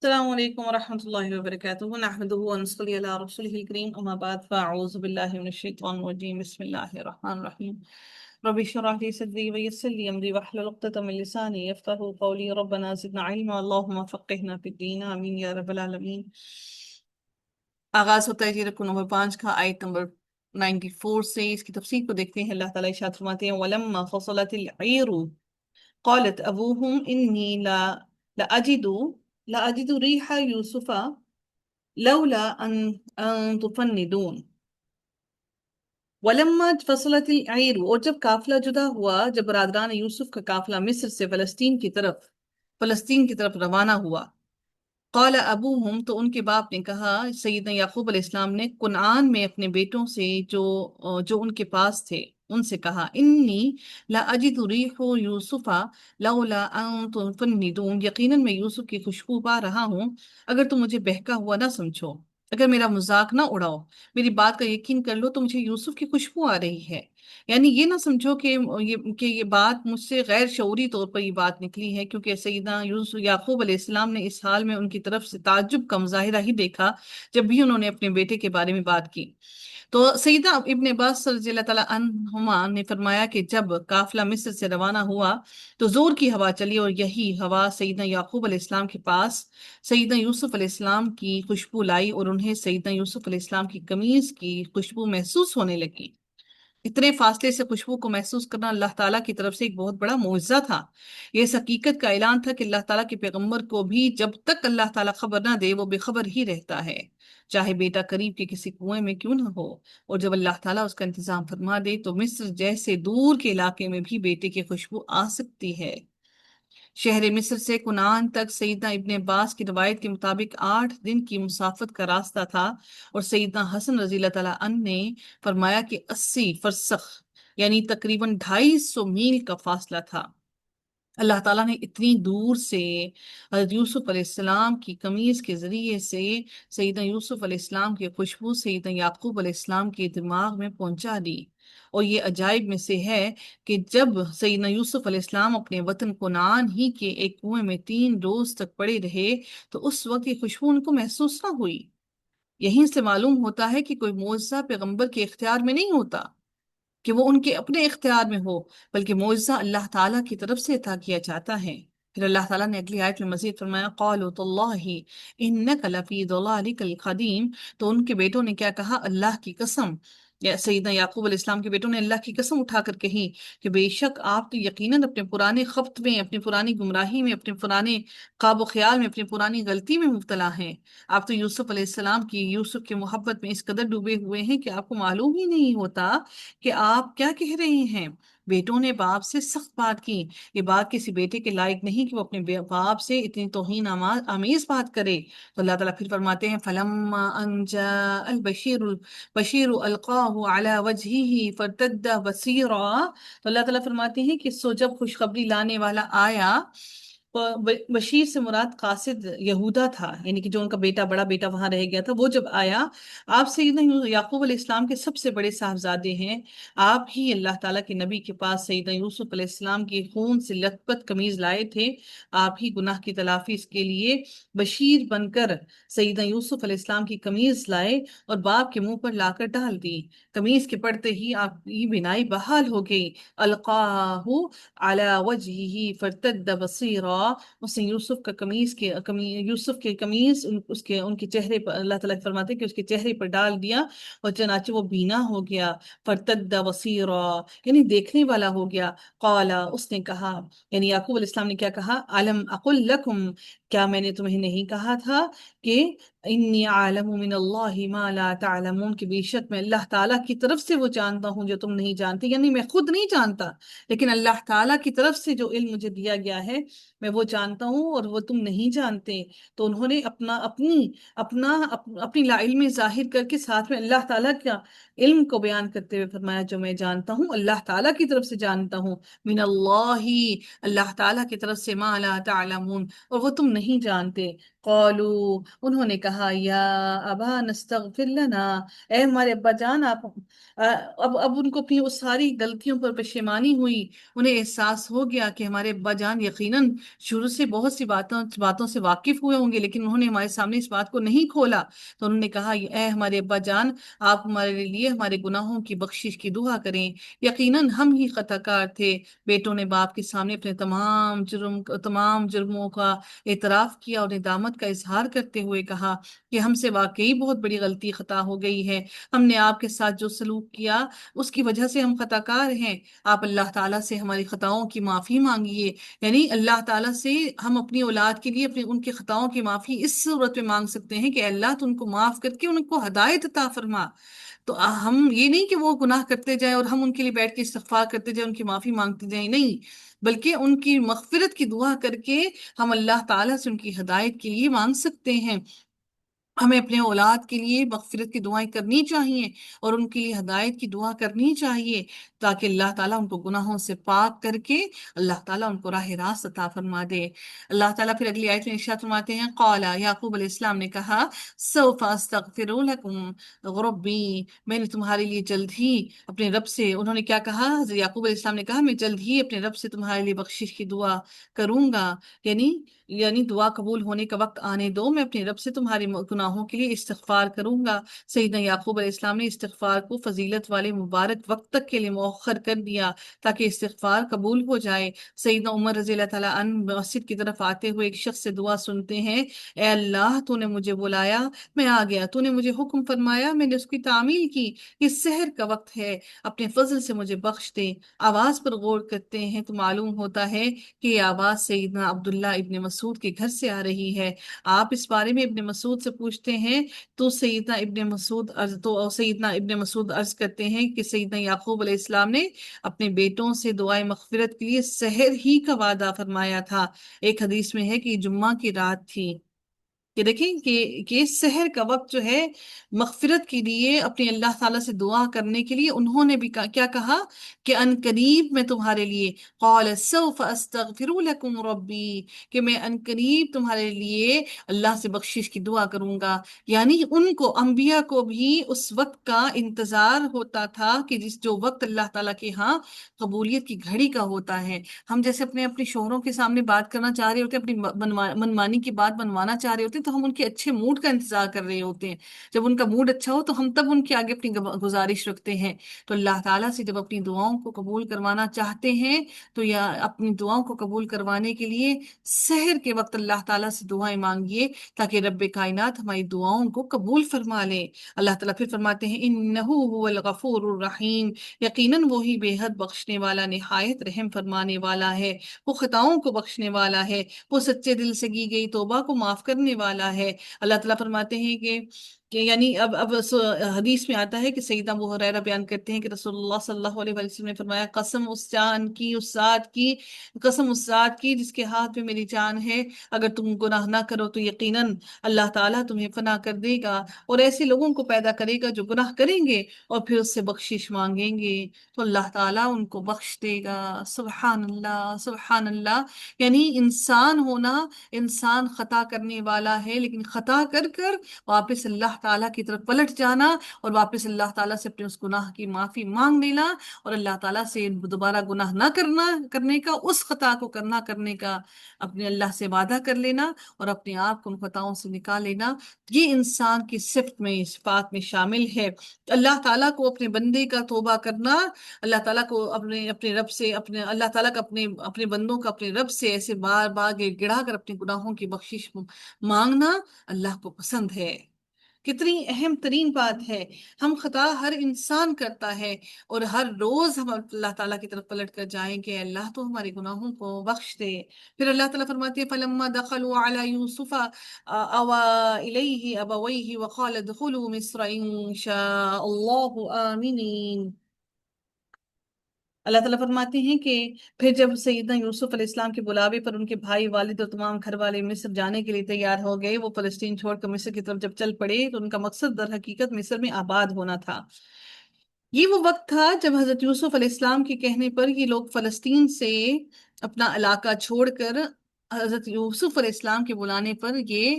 السلام عليكم ورحمة الله وبركاته. نحمده ونصلي على رسوله الكريم، أما بعد، فأعوذ بالله من الشيطان الرجيم. بسم الله الرحمن الرحيم. رب اشرح لي صدري ويسر لي أمري واحلل عقدة من لساني يفقهوا قولي. ربنا زدنا علما، اللهم فقهنا في الدين، آمين یا رب العالمین. آغاز ہوتا ہے جی رکو نمبر 5 کا، آیت نمبر 94 سے. اس کی تفسیر کو دیکھتے ہیں. اللہ تعالیٰ ارشاد فرماتے ہیں وَلَمَّا فَصَلَتِ الْعِيرُ قالت ابوهم انی لا اجد ریح یوسف لولا ان تفندون. ولما فصلت العیر، اور جب قافلہ جدا ہوا، جب برادران یوسف کا قافلہ مصر سے فلسطین کی طرف روانہ ہوا. قال ابوہم، تو ان کے باپ نے کہا، سیدنا یعقوب علیہ السلام نے کنعان میں اپنے بیٹوں سے جو ان کے پاس تھے ان سے کہا، انی لا اجد ریح یوسف لولا ان تفندون، یقیناً میں یوسف کی خوشبو پا رہا ہوں اگر تم مجھے بہکا ہوا نہ سمجھو، اگر میرا مذاق نہ اڑاؤ، میری بات کا یقین کر لو تو مجھے یوسف کی خوشبو آ رہی ہے. یعنی یہ نہ سمجھو کہ یہ بات مجھ سے غیر شعوری طور پر یہ بات نکلی ہے، کیونکہ سیدنا یعقوب علیہ السلام نے اس حال میں ان کی طرف سے تعجب کا مظاہرہ ہی دیکھا جب بھی انہوں نے اپنے بیٹے کے بارے میں بات کی. تو سیدنا ابن عباس رضی اللہ تعالیٰ عنہما نے فرمایا کہ جب قافلہ مصر سے روانہ ہوا تو زور کی ہوا چلی، اور یہی ہوا سیدنا یعقوب علیہ السلام کے پاس سیدنا یوسف علیہ السلام کی خوشبو لائی، اور انہیں سیدنا یوسف علیہ السلام کی قمیض کی خوشبو محسوس ہونے لگی. اتنے فاصلے سے خوشبو کو محسوس کرنا اللہ تعالیٰ کی طرف سے ایک بہت بڑا معجزہ تھا. یہ اس حقیقت کا اعلان تھا کہ اللہ تعالیٰ کے پیغمبر کو بھی جب تک اللہ تعالیٰ خبر نہ دے وہ بے خبر ہی رہتا ہے، چاہے بیٹا قریب کے کسی کنویں میں کیوں نہ ہو. اور جب اللہ تعالیٰ اس کا انتظام فرما دے تو مصر جیسے دور کے علاقے میں بھی بیٹے کی خوشبو آ سکتی ہے. شہر مصر سے کنعان تک سیدنا ابن عباس کی روایت کے مطابق 8 دن کی مسافت کا راستہ تھا، اور سیدنا حسن رضی اللہ تعالیٰ عنہ نے فرمایا کہ 80 فرسخ یعنی تقریباً 250 میل کا فاصلہ تھا. اللہ تعالیٰ نے اتنی دور سے حضرت یوسف علیہ السلام کی قمیض کے ذریعے سے سیدنا یوسف علیہ السلام کی خوشبو سیدنا یعقوب علیہ السلام کے دماغ میں پہنچا دی. اور یہ عجائب میں سے ہے کہ جب سیدنا یوسف علیہ السلام اپنے وطن کنعان ہی کے ایک کنویں میں 3 روز تک پڑے رہے تو اس وقت یہ خوشبو ان کو محسوس نہ ہوئی. یہیں سے معلوم ہوتا ہے کہ کوئی معجزہ پیغمبر کے اختیار میں نہیں ہوتا کہ وہ ان کے اپنے اختیار میں ہو، بلکہ معجزہ اللہ تعالیٰ کی طرف سے عطا کیا جاتا ہے. پھر اللہ تعالیٰ نے اگلی آیت میں مزید فرمایا قالوا تاللہ انک لفی ضلالک القدیم، تو ان کے بیٹوں نے کیا کہا، اللہ کی قسم، یا سیدنا یعقوب علیہ السلام کے بیٹوں نے اللہ کی قسم اٹھا کر کہی کہ بے شک آپ تو یقیناً اپنے پرانے خبط میں، اپنی پرانی گمراہی میں، اپنے پرانے خواب و خیال میں، اپنی پرانی غلطی میں مبتلا ہیں. آپ تو یوسف علیہ السلام کی، یوسف کی محبت میں اس قدر ڈوبے ہوئے ہیں کہ آپ کو معلوم ہی نہیں ہوتا کہ آپ کیا کہہ رہے ہیں. بیٹوں نے باپ سے سخت بات کی. یہ بات کسی بیٹے کے لائق نہیں کہ وہ اپنے باپ سے اتنی توہین آمیز بات کرے. تو اللہ تعالیٰ پھر فرماتے ہیں فَلَمَّا أَن جَاءَ الْبَشِيرُ أَلْقَاهُ عَلَى وَجْهِهِ فَارْتَدَّ بَصِيرًا، تو اللہ تعالیٰ فرماتے ہیں کہ سو جب خوشخبری لانے والا آیا، بشیر سے مراد قاصد یہودا تھا، یعنی کہ جو ان کا بیٹا، بڑا بیٹا وہاں رہ گیا تھا، وہ جب آیا، آپ سیدنا یعقوب علیہ السلام کے سب سے بڑے صاحبزادے ہیں، آپ ہی اللہ تعالیٰ کے نبی کے پاس سیدنا یوسف علیہ السلام کی خون سے لت پت قمیض لائے تھے. آپ ہی گناہ کی تلافی کے لیے بشیر بن کر سیدنا یوسف علیہ السلام کی قمیض لائے اور باپ کے منہ پر لا کر ڈال دی. قمیض کے پڑتے ہی آپ کی بینائی بحال ہو گئی. القاہ علی وجہہ فرتد بصیرا، اس نے یوسف کا یوسف کے قمیض ان کے چہرے پر، اللہ تعالیٰ فرماتے ہیں کہ اس کے چہرے پر ڈال دیا اور چنانچہ وہ بینا ہو گیا. فرتد بصیرا یعنی دیکھنے والا ہو گیا. قالا، اس نے کہا، یعنی یعقوب علیہ السلام نے کیا کہا، علم اقل لکم، کیا میں نے تمہیں نہیں کہا تھا کہ انی عالم من اللہ ما لا تعلمون، کہ بے شک میں اللہ تعالیٰ کی طرف سے وہ جانتا ہوں جو تم نہیں جانتے. یعنی میں خود نہیں جانتا، لیکن اللہ تعالیٰ کی طرف سے جو علم مجھے دیا گیا ہے میں وہ جانتا ہوں اور وہ تم نہیں جانتے. تو انہوں نے اپنی لا علمی ظاہر کر کے ساتھ میں اللہ تعالیٰ کا علم کو بیان کرتے ہوئے فرمایا جو میں جانتا ہوں اللہ تعالیٰ کی طرف سے جانتا ہوں. من اللہ، اللہ تعالیٰ کی طرف سے، ما لا تعلمون، اور وہ تم نہیں جانتے. قالو، انہوں نے کہا، یا ابا نستغفر لنا، اے ہمارے ابا جان، آپ اب ان کو اپنی اس ساری غلطیوں پر پشیمانی ہوئی. انہیں احساس ہو گیا کہ ہمارے ابا جان یقیناً شروع سے بہت سی باتوں سے واقف ہوئے ہوں گے، لیکن انہوں نے ہمارے سامنے اس بات کو نہیں کھولا۔ تو انہوں نے کہا اے ہمارے ابا جان، آپ ہمارے لیے ہمارے گناہوں کی بخشش کی دعا کریں، یقیناً ہم ہی خطا کار تھے۔ بیٹوں نے باپ کے سامنے اپنے تمام جرموں کا اعتراف کیا اور ندامت کا اظہار کرتے ہوئے کہا کہ ہم سے واقعی بہت بڑی غلطی خطا ہو گئی ہے، ہم نے آپ کے ساتھ جو سلوک کیا اس کی وجہ سے ہم خطا کار ہیں، آپ اللہ تعالیٰ سے ہماری خطاؤں کی معافی مانگیے۔ یعنی اللہ تعالیٰ سے ہم اپنی اولاد کے لیے ان کے خطاؤں کی معافی اس صورت میں مانگ سکتے ہیں کہ اللہ تو ان کو معاف کر کے ان کو ہدایت عطا فرما۔ تو ہم یہ نہیں کہ وہ گناہ کرتے جائیں اور ہم ان کے لیے بیٹھ کے استغفار کرتے جائیں، ان کی معافی مانگتے جائیں، نہیں، بلکہ ان کی مغفرت کی دعا کر کے ہم اللہ تعالیٰ سے ان کی ہدایت کے لیے مانگ سکتے ہیں۔ ہمیں اپنے اولاد کے لیے مغفرت کی دعائیں کرنی چاہیے اور ان کے لیے ہدایت کی دعا کرنی چاہیے، تاکہ اللہ تعالیٰ ان کو گناہوں سے پاک کر کے اللہ تعالیٰ ان کو راہ راست عطا فرما دے۔ اللہ تعالیٰ پھر اگلی آیت میں ارشاد فرماتے ہیں، قال یعقوب علیہ السلام نے کہا، سوف استغفر لکم ربی، میں نے تمہارے لیے جلد ہی اپنے رب سے، انہوں نے کیا کہا، حضرت یعقوب علیہ السلام نے کہا میں جلد ہی اپنے رب سے تمہارے لیے بخشش کی دعا کروں گا، یعنی دعا قبول ہونے کا وقت آنے دو، میں اپنے رب سے تمہارے گناہوں کے لیے استغفار کروں گا۔ سیدنا یعقوب علیہ السلام نے استغفار کو فضیلت والے مبارک وقت تک کے لیے مؤخر کر دیا تاکہ استغفار قبول ہو جائے۔ سیدنا عمر رضی اللہ تعالیٰ عنہ مسجد کی طرف آتے ہوئے ایک شخص سے دعا سنتے ہیں، اے اللہ تو نے مجھے بلایا، میں آ گیا، تو نے مجھے حکم فرمایا، میں نے اس کی تعمیل کی، یہ سحر کا وقت ہے، اپنے فضل سے مجھے بخش دے۔ آواز پر غور کرتے ہیں تو معلوم ہوتا ہے کہ یہ آواز سیدنا عبداللہ ابن مسعود کے گھر سے آ رہی ہے۔ آپ اس بارے میں ابن مسعود سے پوچھتے ہیں تو سیدنا ابن مسعود عرض کرتے ہیں کہ سیدنا یعقوب علیہ السلام نے اپنے بیٹوں سے دعائے مغفرت کے لیے سحر ہی کا وعدہ فرمایا تھا۔ ایک حدیث میں ہے کہ جمعہ کی رات تھی، کہ دیکھیں کہ سحر کا وقت جو ہے مغفرت کے لیے اپنے اللہ تعالیٰ سے دعا کرنے کے لیے انہوں نے بھی کیا کہا کہ ان قریب میں تمہارے لیے، قال سوف استغفر لکم ربی، کہ میں ان قریب تمہارے لیے اللہ سے بخشش کی دعا کروں گا۔ یعنی ان کو، انبیاء کو بھی اس وقت کا انتظار ہوتا تھا کہ جو وقت اللہ تعالیٰ کے ہاں قبولیت کی گھڑی کا ہوتا ہے۔ ہم جیسے اپنے شوہروں کے سامنے بات کرنا چاہ رہے ہوتے ہیں، اپنی منمانی کی بات بنوانا چاہ رہے ہوتے ہیں، تو ہم ان کے اچھے موڈ کا انتظار کر رہے ہوتے ہیں۔ جب ان کا موڈ اچھا ہو تو ہم تب ان کے آگے اپنی گزارش رکھتے ہیں۔ تو اللہ تعالیٰ سے جب اپنی دعاؤں کو قبول کروانا چاہتے ہیں تو یا اپنی دعاؤں کو قبول کروانے کے لیے سحر کے وقت اللہ تعالیٰ سے دعائیں مانگیے تاکہ رب کائنات ہماری دعاؤں کو قبول فرما لے۔ اللہ تعالیٰ پھر فرماتے ہیں انہو هو الغفور الرحیم، یقیناً وہی بے حد بخشنے والا، نہایت رحم فرمانے والا ہے، وہ خطاؤں کو بخشنے والا ہے، وہ سچے دل سے کی گئی توبہ کو معاف کرنے والا ہے۔ اللہ تعالیٰ فرماتے ہیں کہ یعنی حدیث میں آتا ہے کہ سیدنا ابو ہریرہ بیان کرتے ہیں کہ رسول اللہ صلی اللہ علیہ وسلم نے فرمایا، قسم اس جان کی، اس ذات کی، قسم اس ذات کی جس کے ہاتھ میں میری جان ہے، اگر تم گناہ نہ کرو تو یقیناً اللہ تعالیٰ تمہیں فنا کر دے گا اور ایسے لوگوں کو پیدا کرے گا جو گناہ کریں گے اور پھر اس سے بخشش مانگیں گے تو اللہ تعالیٰ ان کو بخش دے گا۔ سبحان اللہ، سبحان اللہ۔ یعنی انسان ہونا، انسان خطا کرنے والا ہے، لیکن خطا کر کر واپس اللہ تعالیٰ کی طرف پلٹ جانا اور واپس اللہ تعالیٰ سے اپنے اس گناہ کی معافی مانگ لینا اور اللہ تعالیٰ سے دوبارہ گناہ نہ کرنے کا، اس خطا کو کرنے کا اپنے اللہ سے وعدہ کر لینا اور اپنے آپ کو ان خطاؤں سے نکال لینا، یہ انسان کی صفات میں شامل ہے۔ اللہ تعالیٰ کو اپنے بندے کا توبہ کرنا، اللہ تعالیٰ کو اپنے رب سے، اللہ تعالیٰ کا اپنے بندوں کا اپنے رب سے ایسے بار بار گڑا کر اپنے گناہوں کی بخشش مانگنا اللہ کو پسند ہے۔ کتنی اہم ترین بات ہے، ہم خطا ہر انسان کرتا ہے اور ہر روز ہم اللہ تعالیٰ کی طرف پلٹ کر جائیں کہ اللہ تو ہمارے گناہوں کو بخش دے۔ پھر اللہ تعالیٰ فرماتے ہیں فَلَمَّا دَخَلُوا عَلَى يُوسُفَ آوَى إِلَيْهِ أَبَوَيْهِ وَقَالَ ادْخُلُوا مِصْرَ إِن شَاءَ اللَّهُ آمِنِينَ۔ اللہ تعالیٰ فرماتے ہیں کہ پھر جب سیدنا یوسف علیہ السلام کے بلاوے پر ان کے بھائی، والد اور تمام گھر والے مصر جانے کے لیے تیار ہو گئے، وہ فلسطین چھوڑ کر مصر کی طرف جب چل پڑے تو ان کا مقصد در حقیقت مصر میں آباد ہونا تھا۔ یہ وہ وقت تھا جب حضرت یوسف علیہ السلام کے کہنے پر یہ لوگ فلسطین سے اپنا علاقہ چھوڑ کر حضرت یوسف علیہ السلام کے بلانے پر یہ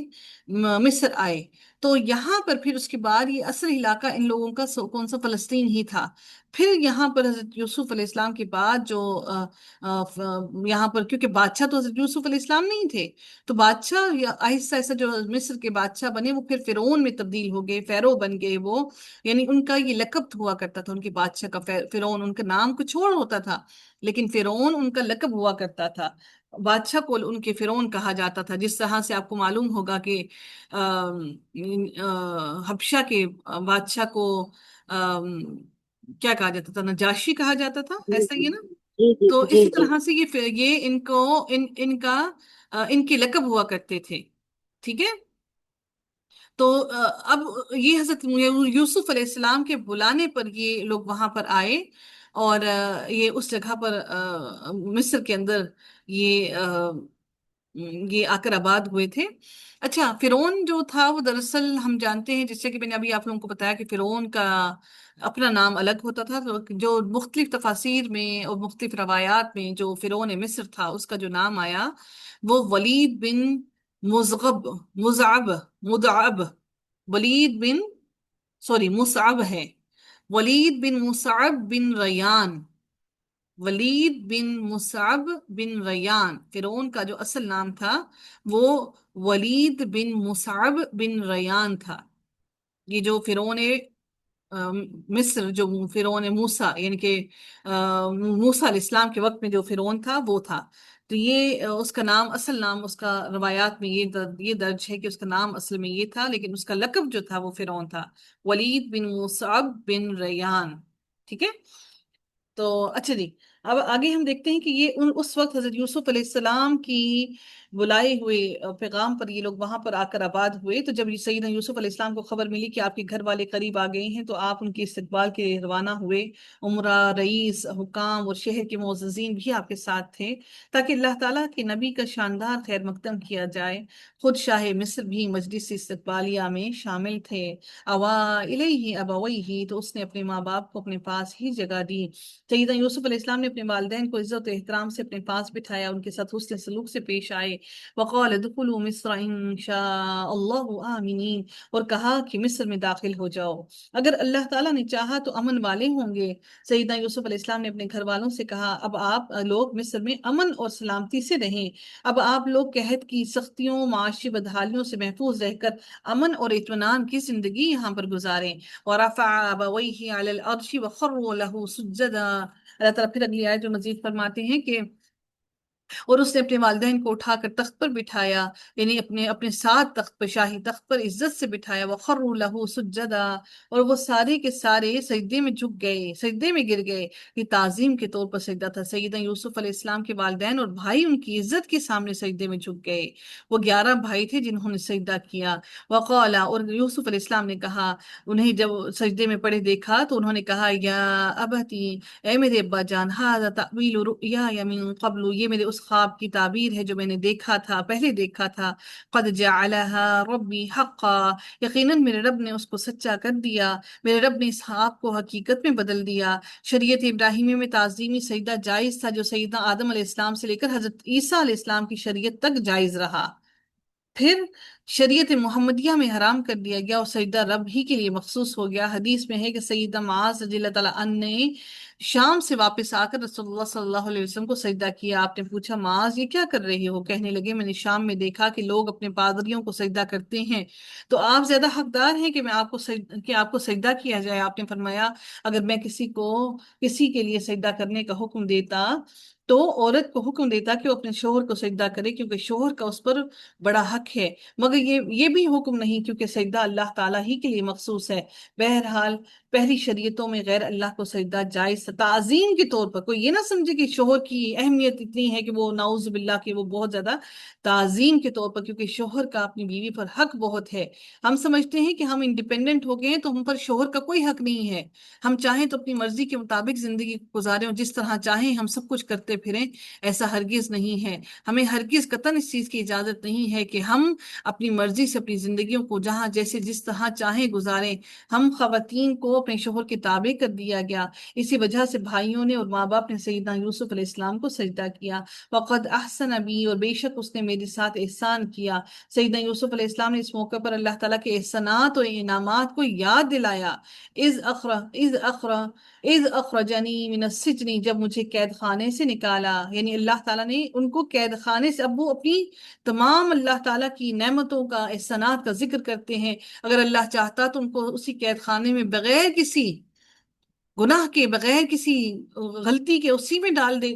مصر آئے. تو یہاں پر پھر اس کے بعد یہ اصل علاقہ ان لوگوں کا کون سا فلسطین ہی تھا. پھر یہاں پر حضرت یوسف علیہ السلام کے بعد جو یہاں پر کیونکہ بادشاہ تو حضرت یوسف علیہ السلام نہیں تھے، تو بادشاہ آہستہ آہستہ جو مصر کے بادشاہ بنے وہ پھر فرعون میں تبدیل ہو گئے، فیرو بن گئے وہ. یعنی ان کا یہ لقب ہوا کرتا تھا ان کے بادشاہ کا، فرعون. ان کا نام کچھ اور ہوتا تھا لیکن فرعون ان کا لقب ہوا کرتا تھا. بادشاہ کو ان کے فرعون کہا جاتا تھا. جس طرح سے آپ کو معلوم ہوگا کہ حبشہ کے بادشاہ کو کیا کہا جاتا تھا، نجاشی کہا جاتا تھا، جی ایسا جی ہی ہے نا. جی جی تو جی اسی جی طرح سے یہ ان کو ان کا ان کے لقب ہوا کرتے تھے. ٹھیک ہے. تو اب یہ حضرت یوسف علیہ السلام کے بلانے پر یہ لوگ وہاں پر آئے اور یہ اس جگہ پر مصر کے اندر یہ یہ آ کر آباد ہوئے تھے. اچھا، فرعون جو تھا وہ دراصل ہم جانتے ہیں، جس سے کہ میں نے ابھی آپ لوگوں کو بتایا کہ فرعون کا اپنا نام الگ ہوتا تھا. تو جو مختلف تفاسیر میں اور مختلف روایات میں جو فرعون مصر تھا اس کا جو نام آیا وہ ولید بن مزغب مزعب مدعب ولید بن سوری مصعب ہے. ولید بن مصعب بن ریان. ولید بن مصعب بن ریان فرعون کا جو اصل نام تھا وہ ولید بن مصعب بن ریان تھا. یہ جو فرعون مصر، جو فرعون موسیٰ یعنی کہ موسیٰ علیہ السلام کے وقت میں جو فرعون تھا وہ تھا. تو یہ اس کا نام، اصل نام اس کا روایات میں یہ درج ہے کہ اس کا نام اصل میں یہ تھا، لیکن اس کا لقب جو تھا وہ فرعون تھا، ولید بن مصعب بن ریان. ٹھیک ہے. تو اچھا جی، اب آگے ہم دیکھتے ہیں کہ یہ اس وقت حضرت یوسف علیہ السلام کی بلائے ہوئے پیغام پر یہ لوگ وہاں پر آ کر آباد ہوئے. تو جب سیدنا یوسف علیہ السلام کو خبر ملی کہ آپ کے گھر والے قریب آ گئے ہیں تو آپ ان کے استقبال کے لیے روانہ ہوئے. عمرہ، رئیس، حکام اور شہر کے معززین بھی آپ کے ساتھ تھے تاکہ اللہ تعالیٰ کے نبی کا شاندار خیر مقدم کیا جائے. خود شاہ مصر بھی مجلس استقبالیہ میں شامل تھے. اوا الیہ ابویہ، تو اس نے اپنے ماں باپ کو اپنے پاس ہی جگہ دی. سیدنا یوسف علیہ السلام نے اپنے والدین کو عزت و احترام سے اپنے پاس بٹھایا، ان کے ساتھ حسن سلوک سے پیش آئے. وقال ادخلوا مصر ان شاء اللہ آمنین، اور کہا کہ مصر میں داخل ہو جاؤ اگر اللہ تعالیٰ نے چاہا تو امن والے ہوں گے. سیدنا یوسف علیہ السلام نے اپنے گھر والوں سے کہا اب آپ لوگ مصر میں امن اور سلامتی سے رہیں. اب آپ لوگ قحط کی سختیوں، معاشی بدحالیوں سے محفوظ رہ کر امن اور اطمینان کی زندگی یہاں پر گزاریں. ورفع ابویہ علی العرش وخروا له سجدا. اللہ تعالیٰ پھر اگلی آیت جو مزید فرماتے ہیں کہ اور اس نے اپنے والدین کو اٹھا کر تخت پر بٹھایا، یعنی اپنے ساتھ تخت پر، شاہی تخت پر عزت سے بٹھایا. وَخَرُّوا لَهُ سُجَّدًا، اور وہ سارے کے سارے سجدے میں جھک گئے، سجدے میں گر گئے. یہ تعظیم کے طور پر سجدہ تھا. سیدنا یوسف علیہ السلام کے والدین اور بھائی ان کی عزت کے سامنے سجدے میں جھک گئے. وہ 11 بھائی تھے جنہوں نے سجدہ کیا. وقال، اور یوسف علیہ السلام نے کہا، انہیں جب سجدے میں پڑے دیکھا تو انہوں نے کہا یا ابتی، اے میرے ابا جان، ھذا تأویل رؤیای من قبل، یہ میرے اس خواب کی تعبیر ہے جو میں نے دیکھا تھا، پہلے دیکھا تھا. قد جعلها ربی حقا، یقیناً میرے رب نے اس کو سچا کر دیا، میرے رب نے اس خواب کو حقیقت میں بدل دیا. شریعت ابراہیمی میں تعظیمی سجدہ جائز تھا جو سیدنا آدم علیہ السلام سے لے کر حضرت عیسیٰ علیہ السلام کی شریعت تک جائز رہا. پھر شریعت محمدیہ میں حرام کر دیا گیا اور سجدہ رب ہی کے لیے مخصوص ہو گیا. حدیث میں ہے کہ سیدہ معاذ رضی اللہ تعالیٰ عنہ نے شام سے واپس آ کر رسول اللہ صلی اللہ علیہ وسلم کو سجدہ کیا. آپ نے پوچھا معاذ یہ کیا کر رہے ہو؟ کہنے لگے میں نے شام میں دیکھا کہ لوگ اپنے پادریوں کو سجدہ کرتے ہیں، تو آپ زیادہ حقدار ہیں کہ آپ کو سجدہ کیا جائے. آپ نے فرمایا اگر میں کسی کے لیے سجدہ کرنے کا حکم دیتا تو عورت کو حکم دیتا کہ وہ اپنے شوہر کو سجدہ کرے کیونکہ شوہر کا اس پر بڑا حق ہے، مگر یہ بھی حکم نہیں کیونکہ سجدہ اللہ تعالیٰ ہی کے لیے مخصوص ہے. بہرحال پہلی شریعتوں میں غیر اللہ کو سجدہ جائز تھا تعظیم کے طور پر. کوئی یہ نہ سمجھے کہ شوہر کی اہمیت اتنی ہے کہ وہ نعوذ باللہ کہ وہ بہت زیادہ، تعظیم کے طور پر، کیونکہ شوہر کا اپنی بیوی پر حق بہت ہے. ہم سمجھتے ہیں کہ ہم انڈیپینڈنٹ ہو گئے ہیں تو ہم پر شوہر کا کوئی حق نہیں ہے، ہم چاہیں تو اپنی مرضی کے مطابق زندگی گزاریں اور جس طرح چاہیں ہم سب کچھ کرتے چلتے پھریں، ایسا ہرگز نہیں ہے۔ ہمیں ہرگز قطعاً اس چیز کی اجازت نہیں ہے کہ ہم اپنی مرضی سے اپنی زندگیوں کو جہاں جیسے جس طرح چاہیں گزاریں۔ ہم خواتین کو اپنے شوہر کے تابع کر دیا گیا، اسی وجہ سے بھائیوں نے اور ماں باپ نے سیدنا یوسف علیہ السلام کو سجدہ کیا۔ وقد احسن بی، اور بے شک اس نے میرے ساتھ احسان کیا۔ سیدنا یوسف علیہ السلام نے اس موقع پر اللہ تعالیٰ کے احسانات اور انعامات کو یاد دلایا۔ اذ اخرجنی من السجن، جب مجھے قید خانے سے نکالا، یعنی اللہ تعالیٰ نے ان کو قید خانے سے، اب وہ اپنی تمام اللہ تعالیٰ کی نعمتوں کا، احسانات کا ذکر کرتے ہیں۔ اگر اللہ چاہتا تو ان کو اسی قید خانے میں بغیر کسی گناہ کے، بغیر کسی غلطی کے اسی میں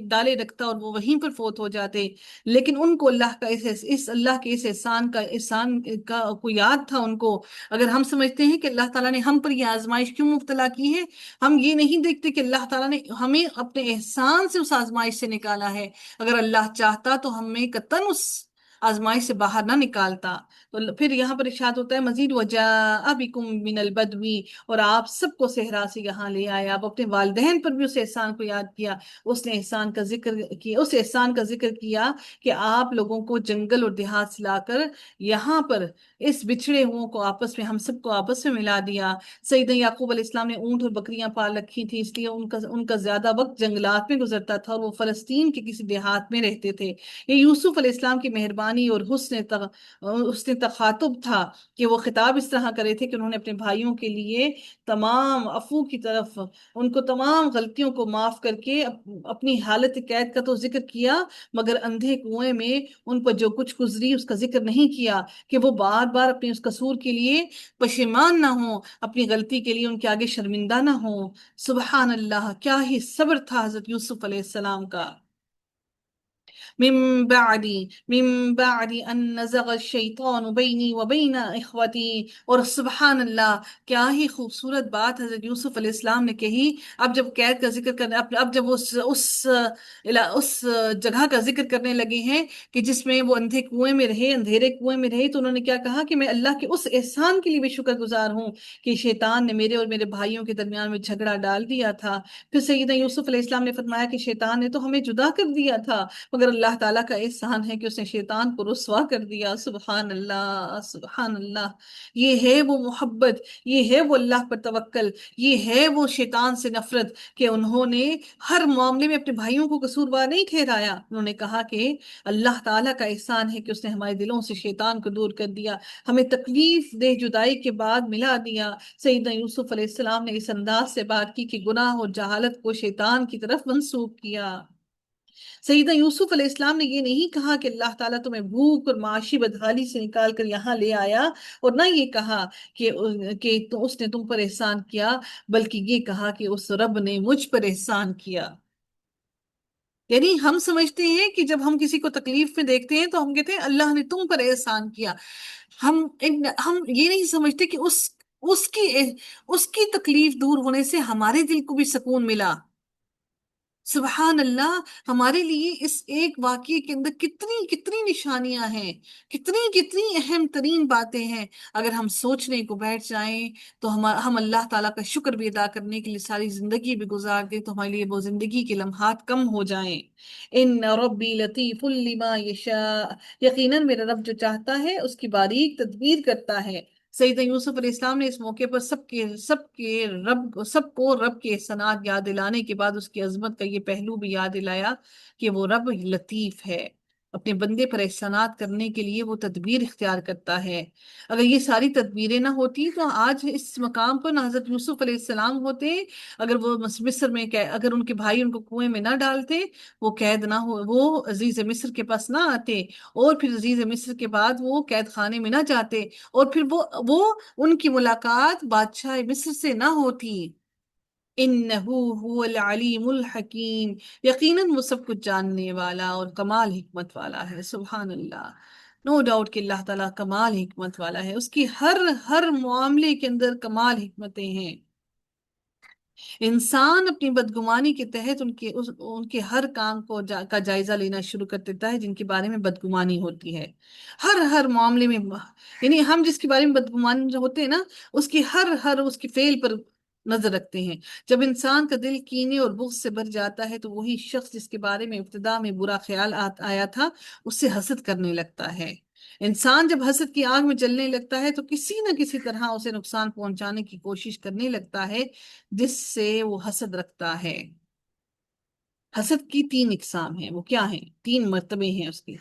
ڈالے رکھتا اور وہ وہیں پر فوت ہو جاتے، لیکن ان کو اللہ کا اس اللہ کے اس احسان کا کو یاد تھا ان کو۔ اگر ہم سمجھتے ہیں کہ اللہ تعالیٰ نے ہم پر یہ آزمائش کیوں مبتلا کی ہے، ہم یہ نہیں دیکھتے کہ اللہ تعالیٰ نے ہمیں اپنے احسان سے اس آزمائش سے نکالا ہے۔ اگر اللہ چاہتا تو ہمیں قطعاً اس آزمائش سے باہر نہ نکالتا۔ تو پھر یہاں پر ارشاد ہوتا ہے مزید، وَجَاءَ بِكُم مِّنَ الْبَدْوِ، اور آپ سب کو صحرا سے یہاں لے آیا۔ آپ اپنے والدین پر بھی اس احسان کو یاد کیا، اس نے احسان کا ذکر کیا، اس احسان کا ذکر کیا کہ آپ لوگوں کو جنگل اور دیہات سے لا کر یہاں پر اس بچھڑے ہوں کو آپس میں، ہم سب کو آپس میں ملا دیا۔ سیدنا یعقوب علیہ السلام نے اونٹ اور بکریاں پال رکھی تھی، اس لیے ان کا زیادہ وقت جنگلات میں گزرتا تھا، اور وہ فلسطین کے کسی دیہات میں رہتے تھے۔ یہ یوسف علیہ السلام کی مہربانی اور حسن تخاطب تھا کہ وہ خطاب اس طرح کرے تھے کہ انہوں نے اپنے بھائیوں کے لیے تمام عفو کی طرف، ان کو تمام غلطیوں کو معاف کر کے اپنی حالت قید کا تو ذکر کیا، مگر اندھے کنویں میں ان پر جو کچھ گزری اس کا ذکر نہیں کیا، کہ وہ بار بار اپنے اس قصور کے لیے پشیمان نہ ہوں، اپنی غلطی کے لیے ان کے آگے شرمندہ نہ ہوں۔ سبحان اللہ، کیا ہی صبر تھا حضرت یوسف علیہ السلام کا۔ من بعد ان نزغ الشیطان بینی و بین اخوتی، اور سبحان اللہ، کیا ہی خوبصورت بات حضرت یوسف علیہ السلام نے کہی۔ اب جب قید کا ذکر کرنے، اب جب اس جگہ کا ذکر کرنے لگے ہیں کہ جس میں وہ اندھے کنویں میں رہے، اندھیرے کنویں میں رہے، تو انہوں نے کیا کہا کہ میں اللہ کے اس احسان کے لیے بھی شکر گزار ہوں کہ شیطان نے میرے اور میرے بھائیوں کے درمیان میں جھگڑا ڈال دیا تھا۔ پھر سیدنا یوسف علیہ السلام نے فرمایا کہ شیطان نے تو ہمیں جدا کر دیا تھا، مگر اللہ تعالیٰ کا احسان ہے کہ اس نے شیطان کو رسوا کر دیا۔ سبحان اللہ، سبحان اللہ، یہ ہے وہ محبت، یہ ہے وہ اللہ پر توکل، یہ ہے وہ شیطان سے نفرت، کہ انہوں نے ہر معاملے میں اپنے بھائیوں کو قصوروار نہیں ٹھہرایا۔ انہوں نے کہا کہ اللہ تعالیٰ کا احسان ہے کہ اس نے ہمارے دلوں سے شیطان کو دور کر دیا، ہمیں تکلیف دہ جدائی کے بعد ملا دیا۔ سیدنا یوسف علیہ السلام نے اس انداز سے بات کی کہ گناہ اور جہالت کو شیطان کی طرف منسوب کیا۔ سیدنا یوسف علیہ السلام نے یہ نہیں کہا کہ اللہ تعالیٰ تمہیں بھوک اور معاشی بدحالی سے نکال کر یہاں لے آیا، اور نہ یہ کہا کہ اس نے تم پر احسان کیا، بلکہ یہ کہا کہ اس رب نے مجھ پر احسان کیا۔ یعنی ہم سمجھتے ہیں کہ جب ہم کسی کو تکلیف میں دیکھتے ہیں تو ہم کہتے ہیں اللہ نے تم پر احسان کیا، ہم یہ نہیں سمجھتے کہ اس کی تکلیف دور ہونے سے ہمارے دل کو بھی سکون ملا۔ سبحان اللہ، ہمارے لیے اس ایک واقعے کے اندر کتنی کتنی نشانیاں ہیں، کتنی کتنی اہم ترین باتیں ہیں۔ اگر ہم سوچنے کو بیٹھ جائیں تو ہم اللہ تعالیٰ کا شکر بھی ادا کرنے کے لیے ساری زندگی بھی گزار دیں تو ہمارے لیے وہ زندگی کے لمحات کم ہو جائیں۔ ان ربی لطیف لما یشاء، یقیناً میرا رب جو چاہتا ہے اس کی باریک تدبیر کرتا ہے۔ سیدنا یوسف علیہ السلام نے اس موقع پر سب کو رب کے احسانات یاد دلانے کے بعد اس کی عظمت کا یہ پہلو بھی یاد دلایا کہ وہ رب لطیف ہے، اپنے بندے پر احسانات کرنے کے لیے وہ تدبیر اختیار کرتا ہے۔ اگر یہ ساری تدبیریں نہ ہوتی تو آج اس مقام پر نہ حضرت یوسف علیہ السلام ہوتے، اگر وہ مصر میں اگر ان کے بھائی ان کو کنویں میں نہ ڈالتے، وہ قید نہ ہو، وہ عزیز مصر کے پاس نہ آتے، اور پھر عزیز مصر کے بعد وہ قید خانے میں نہ جاتے، اور پھر وہ ان کی ملاقات بادشاہ مصر سے نہ ہوتی۔ انہو هو العلیم الحکیم، یقیناً وہ سب کچھ جاننے والا اور کمال حکمت والا ہے۔ سبحان اللہ، نو ڈاؤٹ کہ اللہ تعالیٰ کمال حکمت والا ہے، اس کی ہر معاملے کے اندر کمال حکمتیں ہیں۔ انسان اپنی بدگمانی کے تحت ان کے ہر کام کا جائزہ لینا شروع کر دیتا ہے جن کے بارے میں بدگمانی ہوتی ہے، ہر معاملے میں، یعنی ہم جس کے بارے میں بدگمان ہوتے ہیں نا، اس کی ہر اس کی فعل پر نظر رکھتے ہیں۔ جب انسان کا دل کینے اور بغض سے بھر جاتا ہے تو وہی شخص جس کے بارے میں ابتدا میں برا خیال آیا تھا اس سے حسد کرنے لگتا ہے۔ انسان جب حسد کی آگ میں جلنے لگتا ہے تو کسی نہ کسی طرح اسے نقصان پہنچانے کی کوشش کرنے لگتا ہے جس سے وہ حسد رکھتا ہے۔ حسد کی تین اقسام ہیں، وہ کیا ہیں؟ تین مرتبے ہیں اس کے۔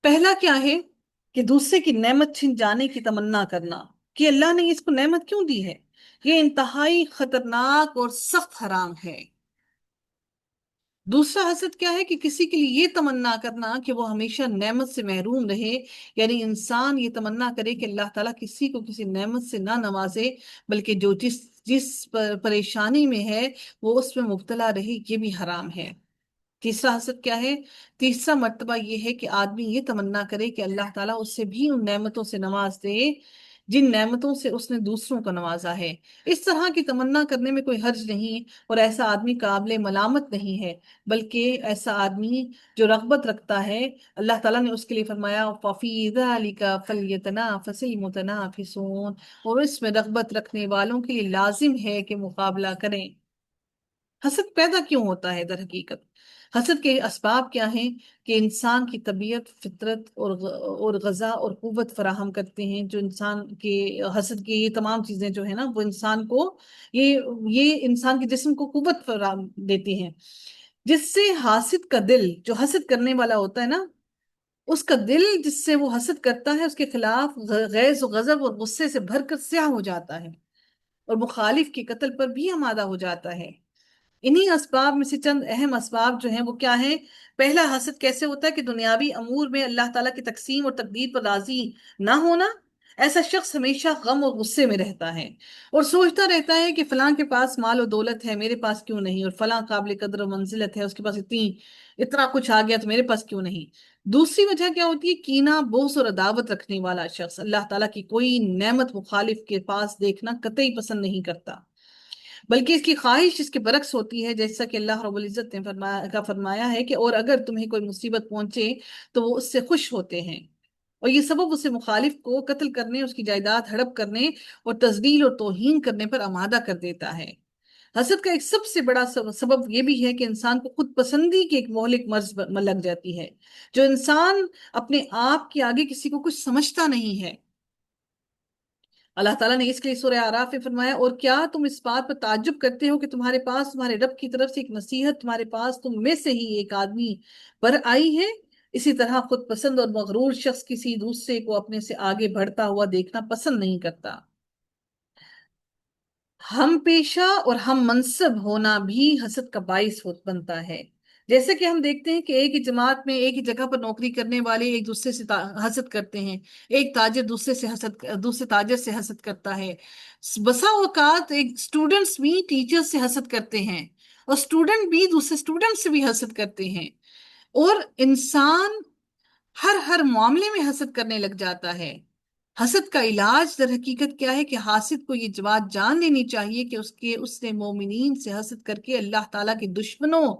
پہلا کیا ہے کہ دوسرے کی نعمت چھن جانے کی تمنا کرنا کہ اللہ نے اس کو نعمت کیوں دی ہے، یہ انتہائی خطرناک اور سخت حرام ہے۔ دوسرا حسد کیا ہے کہ کسی کے لیے یہ تمنا کرنا کہ وہ ہمیشہ نعمت سے محروم رہے، یعنی انسان یہ تمنا کرے کہ اللہ تعالیٰ کسی کو کسی نعمت سے نہ نوازے، بلکہ جو جس پریشانی میں ہے وہ اس میں مبتلا رہے، یہ بھی حرام ہے۔ تیسرا حسد کیا ہے؟ تیسرا مرتبہ یہ ہے کہ آدمی یہ تمنا کرے کہ اللہ تعالیٰ اس سے بھی ان نعمتوں سے نواز دے جن نعمتوں سے اس نے دوسروں کو نوازا ہے۔ اس طرح کی تمنا کرنے میں کوئی حرج نہیں، اور ایسا آدمی قابل ملامت نہیں ہے، بلکہ ایسا آدمی جو رغبت رکھتا ہے، اللہ تعالیٰ نے اس کے لیے فرمایا فَفِي ذَلِكَ فَلْيَتَنَافَسِ الْمُتَنَافِسُونَ، اور اس میں رغبت رکھنے والوں کے لیے لازم ہے کہ مقابلہ کریں۔ حسد پیدا کیوں ہوتا ہے؟ در حقیقت حسد کے اسباب کیا ہیں کہ انسان کی طبیعت، فطرت اور غذا اور قوت فراہم کرتے ہیں، جو انسان کے حسد کی یہ تمام چیزیں جو ہیں نا وہ انسان کو یہ انسان کے جسم کو قوت فراہم دیتی ہیں، جس سے حاسد کا دل، جو حسد کرنے والا ہوتا ہے نا، اس کا دل جس سے وہ حسد کرتا ہے اس کے خلاف غیظ و غضب اور غصے سے بھر کر سیاہ ہو جاتا ہے اور مخالف کے قتل پر بھی آمادہ ہو جاتا ہے۔ انہی اسباب میں سے چند اہم اسباب جو ہیں وہ کیا ہیں؟ پہلا، حسد کیسے ہوتا ہے کہ دنیاوی امور میں اللہ تعالیٰ کی تقسیم اور تقدیر پر راضی نہ ہونا۔ ایسا شخص ہمیشہ غم اور غصے میں رہتا ہے اور سوچتا رہتا ہے کہ فلاں کے پاس مال و دولت ہے، میرے پاس کیوں نہیں، اور فلاں قابل قدر و منزلت ہے، اس کے پاس اتنا کچھ آ گیا تو میرے پاس کیوں نہیں۔ دوسری وجہ کیا ہوتی ہے؟ کینہ، بغض اور عداوت رکھنے والا شخص اللہ تعالیٰ کی کوئی نعمت مخالف کے پاس دیکھنا قطعی پسند نہیں کرتا، بلکہ اس کی خواہش اس کے برعکس ہوتی ہے، جیسا کہ اللہ رب العزت نے فرمایا ہے کہ اور اگر تمہیں کوئی مصیبت پہنچے تو وہ اس سے خوش ہوتے ہیں، اور یہ سبب اسے مخالف کو قتل کرنے، اس کی جائیداد ہڑپ کرنے اور تذلیل اور توہین کرنے پر آمادہ کر دیتا ہے۔ حسد کا ایک سب سے بڑا سبب یہ بھی ہے کہ انسان کو خود پسندی کی ایک مہلک مرض لگ جاتی ہے، جو انسان اپنے آپ کے آگے کسی کو کچھ سمجھتا نہیں ہے۔ اللہ تعالیٰ نے اس کے لیے سورہ اعراف میں فرمایا، اور کیا تم اس بات پر تعجب کرتے ہو کہ تمہارے پاس تمہارے رب کی طرف سے ایک نصیحت تمہارے پاس تم میں سے ہی ایک آدمی پر آئی ہے؟ اسی طرح خود پسند اور مغرور شخص کسی دوسرے کو اپنے سے آگے بڑھتا ہوا دیکھنا پسند نہیں کرتا۔ ہم پیشہ اور ہم منصب ہونا بھی حسد کا باعث بنتا ہے۔ جیسے کہ ہم دیکھتے ہیں کہ ایک ہی جماعت میں ایک ہی جگہ پر نوکری کرنے والے ایک دوسرے سے حسد کرتے ہیں، ایک تاجر دوسرے تاجر سے حسد کرتا ہے۔ بسا اوقات ایک اسٹوڈنٹس بھی ٹیچر سے حسد کرتے ہیں، اور اسٹوڈنٹ بھی دوسرے اسٹوڈنٹ سے بھی حسد کرتے ہیں، اور انسان ہر معاملے میں حسد کرنے لگ جاتا ہے۔ حسد کا علاج در حقیقت کیا ہے کہ حاسد کو یہ بات جان لینی چاہیے کہ اس نے مومنین سے حسد کر کے اللہ تعالیٰ کے دشمنوں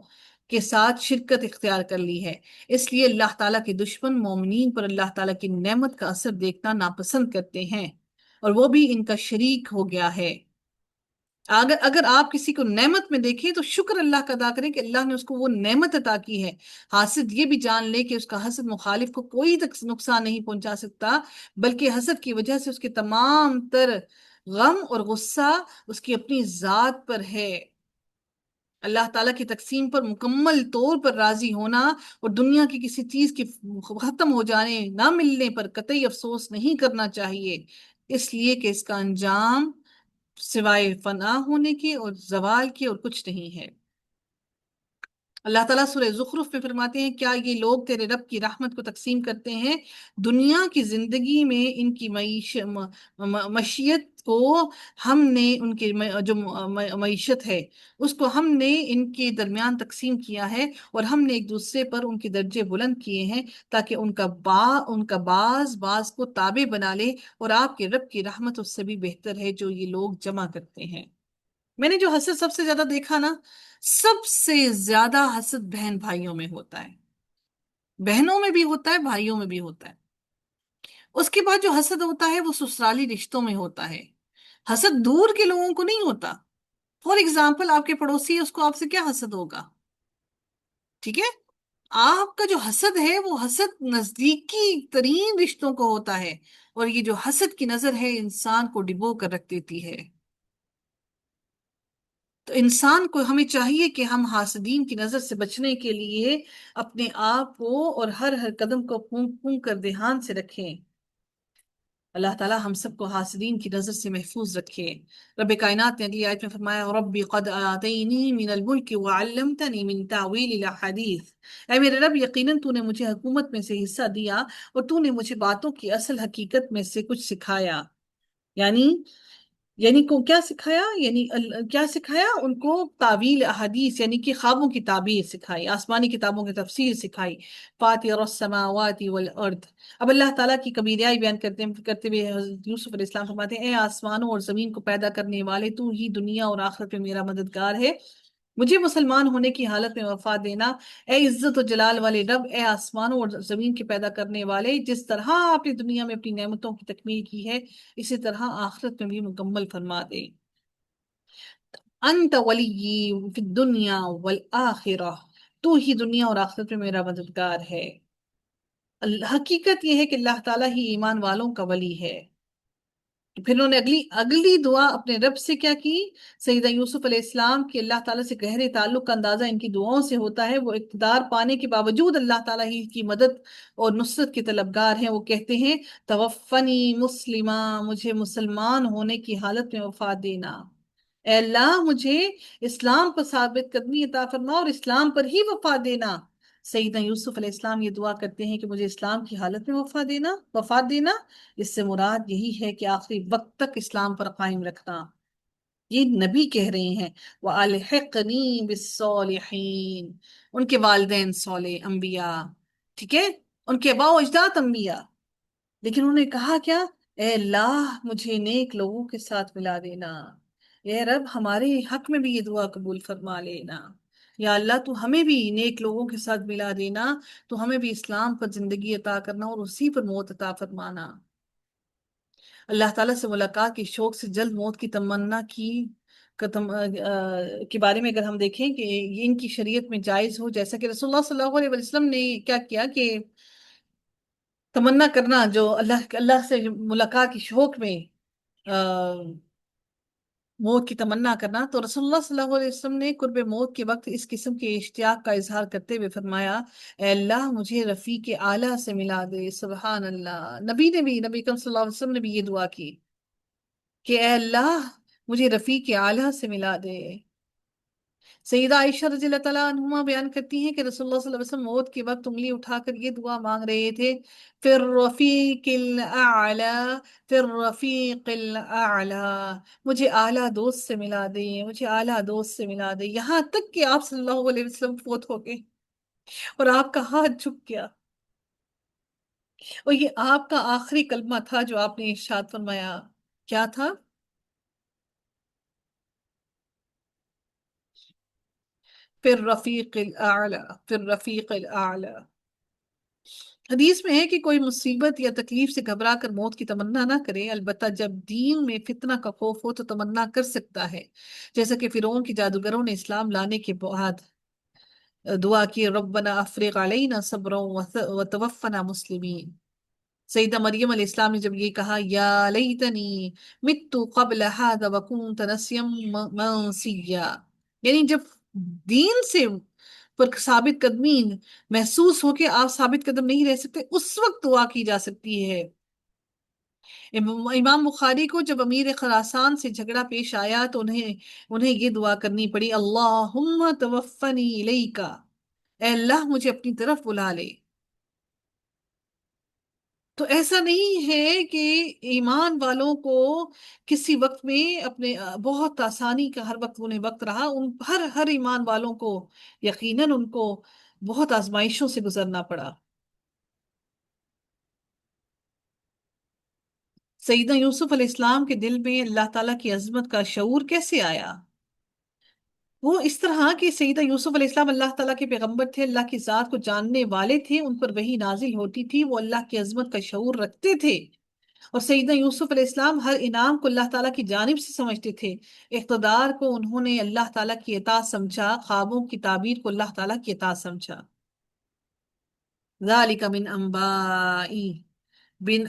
کے ساتھ شرکت اختیار کر لی ہے۔ اس لیے اللہ تعالیٰ کے دشمن مومنین پر اللہ تعالیٰ کی نعمت کا اثر دیکھنا ناپسند کرتے ہیں، اور وہ بھی ان کا شریک ہو گیا ہے۔ اگر آپ کسی کو نعمت میں دیکھیں تو شکر اللہ کا ادا کریں کہ اللہ نے اس کو وہ نعمت عطا کی ہے۔ حاسد یہ بھی جان لے کہ اس کا حسد مخالف کو کوئی نقصان نہیں پہنچا سکتا، بلکہ حسد کی وجہ سے اس کے تمام تر غم اور غصہ اس کی اپنی ذات پر ہے۔ اللہ تعالیٰ کی تقسیم پر مکمل طور پر راضی ہونا اور دنیا کی کسی چیز کے ختم ہو جانے، نہ ملنے پر قطعی افسوس نہیں کرنا چاہیے، اس لیے کہ اس کا انجام سوائے فنا ہونے کے اور زوال کے اور کچھ نہیں ہے۔ اللہ تعالیٰ سورہ زخرف میں فرماتے ہیں، کیا یہ لوگ تیرے رب کی رحمت کو تقسیم کرتے ہیں؟ دنیا کی زندگی میں ان کی معیشت کو ہم نے ان کی جو معیشت ہے اس کو ہم نے ان کے درمیان تقسیم کیا ہے، اور ہم نے ایک دوسرے پر ان کے درجے بلند کیے ہیں تاکہ ان کا بعض کو تابع بنا لے، اور آپ کے رب کی رحمت اس سے بھی بہتر ہے جو یہ لوگ جمع کرتے ہیں۔ میں نے جو حسد سب سے زیادہ دیکھا نا، سب سے زیادہ حسد بہن بھائیوں میں ہوتا ہے، بہنوں میں بھی ہوتا ہے، بھائیوں میں بھی ہوتا ہے۔ اس کے بعد جو حسد ہوتا ہے وہ سسرالی رشتوں میں ہوتا ہے، حسد دور کے لوگوں کو نہیں ہوتا. فار ایگزامپل آپ کے پڑوسی ہے، اس کو آپ سے کیا حسد ہوگا؟ ٹھیک ہے. آپ کا جو حسد ہے وہ حسد نزدیکی ترین رشتوں کو ہوتا ہے، اور یہ جو حسد کی نظر ہے انسان کو ڈبو کر رکھ دیتی ہے. تو انسان کو ہمیں چاہیے کہ ہم حاسدین کی نظر سے بچنے کے لیے اپنے آپ کو اور ہر ہر قدم کو پھونک پھونک کر دھیان سے رکھیں. اللہ تعالی ہم سب کو حاسدین کی نظر سے محفوظ رکھے. رب کائنات نے اگلی آیت میں فرمایا ربی قد آتینی من الملک وعلمتنی من تعویل الاحادیث. اے میرے رب، یقیناً تو نے مجھے حکومت میں سے حصہ دیا اور تو نے مجھے باتوں کی اصل حقیقت میں سے کچھ سکھایا. یعنی یعنی کو کیا سکھایا؟ یعنی کیا سکھایا ان کو؟ تعویل احادیث، یعنی کہ خوابوں کی تعبیر سکھائی، آسمانی کتابوں کی تفسیر سکھائی. فاطر السماوات والارض. اب اللہ تعالیٰ کی کبریائی بیان کرتے ہوئے حضرت یوسف علیہ السلام فرماتے ہیں اے آسمانوں اور زمین کو پیدا کرنے والے، تو ہی دنیا اور آخرت میں میرا مددگار ہے، مجھے مسلمان ہونے کی حالت میں وفا دینا. اے عزت و جلال والے رب، اے آسمانوں اور زمین کے پیدا کرنے والے، جس طرح آپ نے دنیا میں اپنی نعمتوں کی تکمیل کی ہے اسی طرح آخرت میں بھی مکمل فرما دے. انت ولی فی الدنیا والآخرہ. تو ہی دنیا اور آخرت میں میرا مددگار ہے. حقیقت یہ ہے کہ اللہ تعالیٰ ہی ایمان والوں کا ولی ہے. پھر انہوں نے اگلی دعا اپنے رب سے کیا کی؟ سیدہ یوسف علیہ السلام کی اللہ تعالیٰ سے گہرے تعلق کا اندازہ ان کی دعاؤں سے ہوتا ہے. وہ اقتدار پانے کے باوجود اللہ تعالیٰ ہی کی مدد اور نصرت کے طلبگار ہیں. وہ کہتے ہیں توفنی مسلمہ، مجھے مسلمان ہونے کی حالت میں وفات دینا. اے اللہ مجھے اسلام پر ثابت قدمی عطا فرما اور اسلام پر ہی وفات دینا. سیدنا یوسف علیہ السلام یہ دعا کرتے ہیں کہ مجھے اسلام کی حالت میں وفات دینا. اس سے مراد یہی ہے کہ آخری وقت تک اسلام پر قائم رکھنا. یہ نبی کہہ رہے ہیں وَأَلْحِقْنِي بِالصَّالِحِينَ. ان کے والدین صالح انبیاء، ٹھیک ہے، ان کے آباء و اجداد انبیاء. لیکن انہوں نے کہا کیا؟ اے اللہ مجھے نیک لوگوں کے ساتھ ملا دینا. اے رب ہمارے حق میں بھی یہ دعا قبول فرما لینا. یا اللہ تو ہمیں بھی نیک لوگوں کے ساتھ ملا دینا، تو ہمیں بھی اسلام پر زندگی عطا کرنا اور اسی پر موت عطا فرمانا. اللہ تعالیٰ سے ملاقات کے شوق سے جلد موت کی تمنا کے بارے میں اگر ہم دیکھیں کہ یہ ان کی شریعت میں جائز ہو، جیسا کہ رسول اللہ صلی اللہ علیہ وسلم نے کیا کیا کہ تمنا کرنا، جو اللہ سے ملاقات کی شوق میں موت کی تمنا کرنا، تو رسول اللہ صلی اللہ علیہ وسلم نے قرب موت کے وقت اس قسم کے اشتیاق کا اظہار کرتے ہوئے فرمایا اے اللہ مجھے رفیق اعلیٰ سے ملا دے. سبحان اللہ. نبی کریم صلی اللہ علیہ وسلم نے بھی یہ دعا کی کہ اے اللہ مجھے رفیق اعلیٰ سے ملا دے. سیدہ عائشہ رضی اللہ تعالیٰ عنہما بیان کرتی ہیں کہ رسول اللہ صلی اللہ علیہ وسلم موت کے وقت انگلی اٹھا کر یہ دعا مانگ رہے تھے فی الرفیق الاعلی، فی الرفیق الاعلی. مجھے اعلیٰ دوست سے ملا دے، مجھے اعلیٰ دوست سے ملا دے. یہاں تک کہ آپ صلی اللہ علیہ وسلم فوت ہو گئے اور آپ کا ہاتھ جھک گیا، اور یہ آپ کا آخری کلمہ تھا جو آپ نے ارشاد فرمایا. کیا تھا؟ فی الرفیق الاعلی، فی الرفیق الاعلی. حدیث میں ہے کہ کوئی مصیبت یا تکلیف سے گھبرا کر موت کی تمنا نہ کرے، البتہ جب دین میں فتنہ کا خوف ہو تو تمنا کر سکتا ہے، جیسا کہ فرعون کی جادوگروں نے اسلام لانے کے بعد دعا کی ربنا افرغ علینا صبرا وتوفنا مسلمین. سیدہ مریم علیہ السلام نے جب یہ کہا یا لیتنی مت قبل هذا وكنت نسیا منسیا، یعنی جب دین سے پر ثابت قدمی محسوس ہو کے آپ ثابت قدم نہیں رہ سکتے، اس وقت دعا کی جا سکتی ہے. امام بخاری کو جب امیر خراسان سے جھگڑا پیش آیا تو انہیں یہ دعا کرنی پڑی اللہم توفنی الیکا، اے اللہ مجھے اپنی طرف بلا لے. تو ایسا نہیں ہے کہ ایمان والوں کو کسی وقت میں اپنے بہت آسانی کا ہر وقت انہیں وقت رہا. ہر ایمان والوں کو یقیناً ان کو بہت آزمائشوں سے گزرنا پڑا. سیدنا یوسف علیہ السلام کے دل میں اللہ تعالیٰ کی عظمت کا شعور کیسے آیا؟ وہ اس طرح کہ سیدہ یوسف علیہ السلام اللہ تعالیٰ کے پیغمبر تھے، اللہ کی ذات کو جاننے والے تھے، ان پر وحی نازل ہوتی تھی، وہ اللہ کی عظمت کا شعور رکھتے تھے. اور سیدنا یوسف علیہ السلام ہر انعام کو اللہ تعالیٰ کی جانب سے سمجھتے تھے، اقتدار کو انہوں نے اللہ تعالیٰ کی اطاعت سمجھا، خوابوں کی تعبیر کو اللہ تعالیٰ کی اطاعت سمجھا۔ ذالک من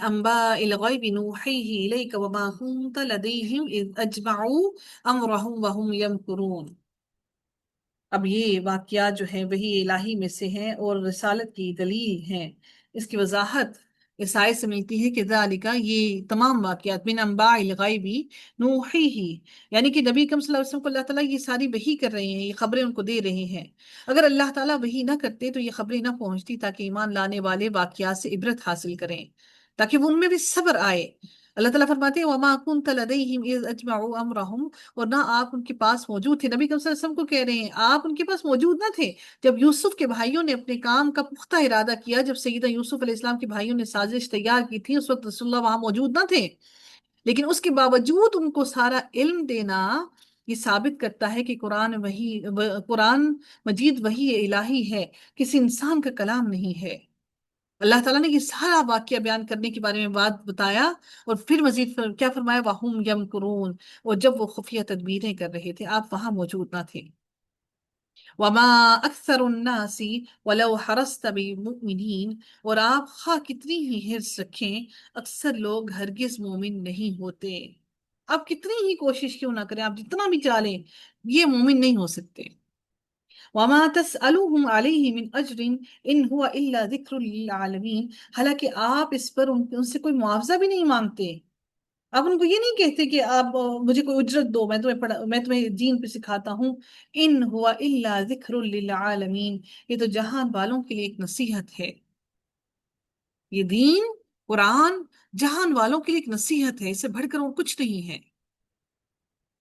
انباء الغیب نوحیہ الیک وما کنت لدیہم اذ اجمعوا امرہم وہم یمکرون۔ اب یہ واقعات جو ہیں وہی الہی میں سے ہیں اور رسالت کی دلیل ہیں۔ اس کی وضاحت اس آیت سے ملتی ہے کہ ذالکہ، یہ تمام واقعات، من انباء الغیبی نوحیہ، یعنی کہ نبی اکرم صلی اللہ علیہ وسلم کو اللہ تعالیٰ یہ ساری وحی کر رہے ہیں، یہ خبریں ان کو دے رہے ہیں۔ اگر اللہ تعالیٰ وحی نہ کرتے تو یہ خبریں نہ پہنچتی، تاکہ ایمان لانے والے واقعات سے عبرت حاصل کریں، تاکہ وہ ان میں بھی صبر آئے۔ اللہ تعالیٰ فرماتے ہیں وَمَا كُنْتَ لَدَيْهِمْ إِذْ أَجْمَعُوا أَمْرَهُمْ، اور نہ آپ ان کے پاس موجود تھے۔ نبی صلی اللہ علیہ وسلم کو کہہ رہے ہیں آپ ان کے پاس موجود نہ تھے جب یوسف کے بھائیوں نے اپنے کام کا پختہ ارادہ کیا، جب سیدہ یوسف علیہ السلام کے بھائیوں نے سازش تیار کی تھی، اس وقت رسول اللہ وہاں موجود نہ تھے، لیکن اس کے باوجود ان کو سارا علم دینا یہ ثابت کرتا ہے کہ قرآن مجید وحی الہی ہے، کسی انسان کا کلام نہیں ہے۔ اللہ تعالیٰ نے یہ سارا واقعہ بیان کرنے کے بارے میں بات بتایا، اور پھر مزید کیا فرمایا، وَهُمْ يَمْكُرُونَ، اور جب وہ خفیہ تدبیریں کر رہے تھے آپ وہاں موجود نہ تھے۔ وَمَا أَكْثَرُ النَّاسِ وَلَوْ حَرَصْتَ بِمُؤْمِنِينَ، اور آپ خواہ کتنی ہی حرص رکھیں اکثر لوگ ہرگز مومن نہیں ہوتے۔ آپ کتنی ہی کوشش کیوں نہ کریں، آپ جتنا بھی چالیں، یہ مومن نہیں ہو سکتے۔ وَمَا تَسْأَلُوهُمْ عَلَيْهِ مِنْ أَجْرٍ إِنْ هُوَ إِلَّا ذِكْرٌ لِّلْعَالَمِينَ، حالانکہ آپ اس پر ان سے کوئی معاوضہ بھی نہیں مانگتے، آپ ان کو یہ نہیں کہتے کہ آپ مجھے کوئی اجرت دو، میں تمہیں دین پہ سکھاتا ہوں۔ ان ہوا الا ذکر للعالمین، یہ تو جہان والوں کے لیے ایک نصیحت ہے۔ یہ دین قرآن جہان والوں کے لیے ایک نصیحت ہے، اس سے بڑھ کر اور کچھ نہیں ہے۔